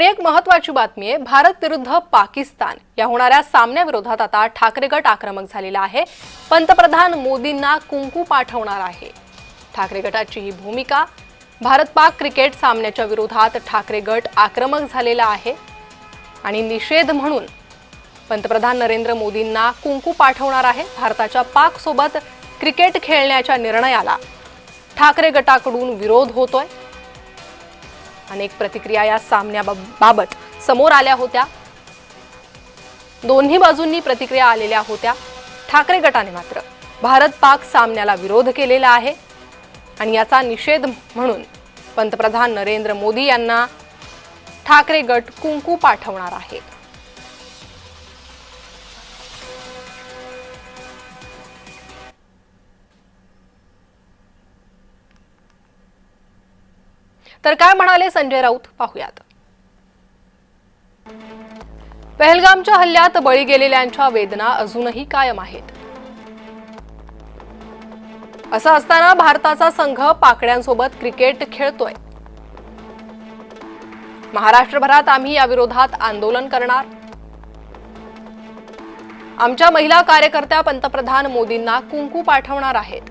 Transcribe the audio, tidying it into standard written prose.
आणि एक महत्त्वाची बातमी आहे, भारत विरुद्ध पाकिस्तान या होणाऱ्या सामन्याविरोधात आता ठाकरे गट आक्रमक झालेला आहे। पंतप्रधान मोदींना कुंकू पाठवणार आहे। ठाकरे गटाची ही भूमिका, भारत पाक क्रिकेट सामन्याच्या विरोधात ठाकरे गट आक्रमक झालेला आहे आणि निषेध म्हणून पंतप्रधान नरेंद्र मोदींना कुंकू पाठवणार आहे। भारताच्या पाक सोबत क्रिकेट खेळण्याच्या निर्णयाला ठाकरे गटाकडून विरोध होतोय। अनेक प्रतिक्रिया या सामन्याबाबत समोर आल्या होत्या। दोन्ही बाजूंनी प्रतिक्रिया आलेल्या होत्या। ठाकरे गटाने मात्र भारत पाक सामन्याला विरोध केलेला आहे आणि याचा निषेध म्हणून पंतप्रधान नरेंद्र मोदी यांना ठाकरे गट कुंकू पाठवणार आहे। तर काय म्हणाले संजय राऊत पाहूयात। पहलगामच्या हल्ल्यात बळी गेलेल्यांच्या वेदना अजूनही कायम आहेत। असं असताना भारताचा संघ पाकड्यांसोबत क्रिकेट खेळतोय। महाराष्ट्रभरात आम्ही या विरोधात आंदोलन करणार। आमच्या महिला कार्यकर्त्या पंतप्रधान मोदींना कुंकू पाठवणार आहेत।